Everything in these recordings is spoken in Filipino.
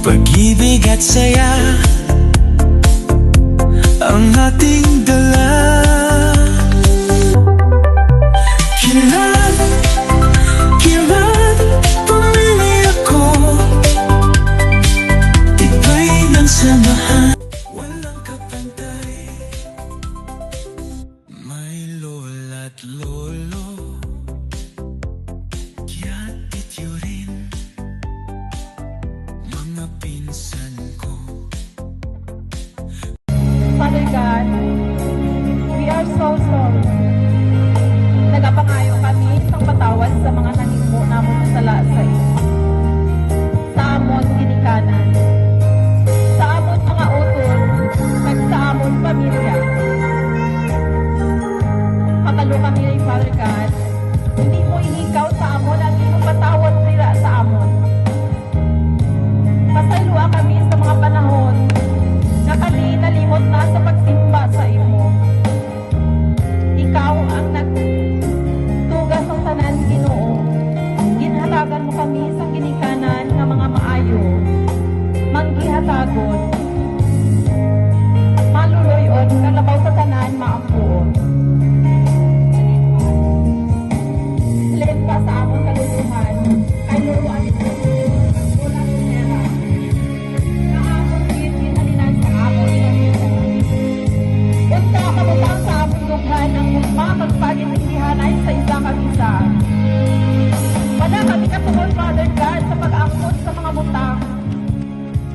Pag-ibig at saya ang ating dala. Kilan, kilan, pamilya ko, tibay ng samahan, walang kapantay. May lola at lolo, tiya't tityo rin, mga pinsan ko. Father God, we are so sorry. Nagapangayo kami sa patawad sa mga nanimo namon sala sa iyo. Sa amon ginikanan, sa amon mga utol, kag sa amon pamilya. Pakalo kami rin, Father God, hindi mo ihikaw sa amon at hindi mo patawad nila sa amon. Pasalua kami sa mga panahon na kami nalimot na sa pagsimba sa imo. Ikaw ang nagtugas ng tanan, Ginoo. Ginhatagan mo kami sa ginikanan ng mga maayo, manggihatagon, maluloyon, kalabaw sa tanan, maampuon. Silid ka sa among kaluluhan, kay luruan ito, mula sa tera. Unta kabutang sa among lughan ang mga magpagintindihan ay sa isa kag isa. Wala kami katungod, Father God, sa pag-angkot sa mga butang.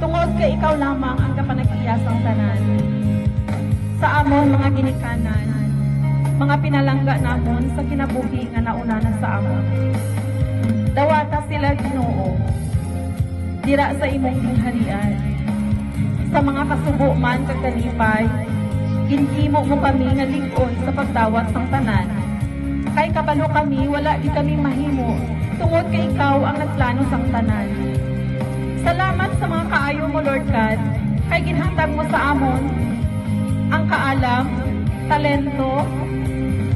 Tungod kay ikaw lamang ang kapanag-iyasang tanan. Sa amon mga ginikanan, mga pinalangga namon sa kinabuhi nga nauna na sa amon. Dawata sila, Ginoo, dira sa imong gingharian. Sa mga kasubo man kag kalipay, ginhimo mo kami nga lig-on sa pagdawat sang tanan. Kay kabalo kami, wala di kami mahimo, tungod kay ikaw ang nagplano sang tanan. Salamat sa mga kaayo mo, Lord God, kay ginhatag mo sa amon ang kaalam, talento,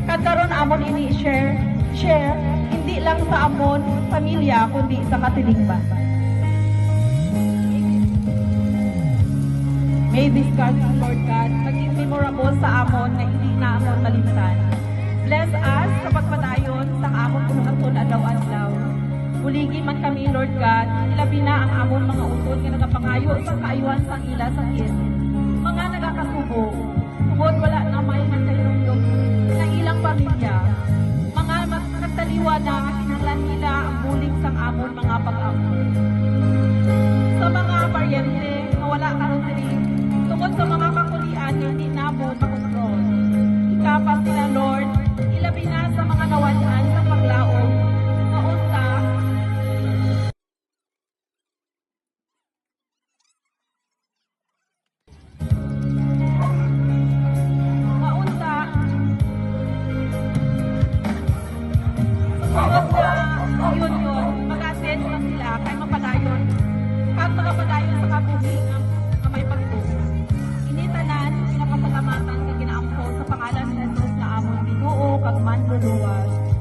kagkaron amon ini-share, hindi lang sa amon pamilya, kundi sa katilingban. May this garden, Lord God, maging memorable sa amon na hindi na amon malimtan. Bless us sa pagpadayon sa amon punuhaton adlaw-adlaw. Uligi man kami, Lord God, ilabi na ang amon mga utod nga nagapangayo sa kaayuhan sang ila sakit. Mga nagakasubo, tungod wala na may magkayong na ilang pamilya. Mga nagtaliwa na kinahanglan nila ang bulig sang amon mga pag-amon. Sa mga paryente nga wala karon diri, tungod sa mga kakulian na hindi namo makontrol. Ikapat sila, Lord, ilabi na sa mga nawalan sa paglaom. Maunta, yun, mag-attend lang sila kay mapadayon. Kag mga padayon sa kabuhi nga may pagtuo. Initanan, pinapasalamatan kag ginaampo sa pangalan ni Jesus na amon Ginoo kag manluluwas.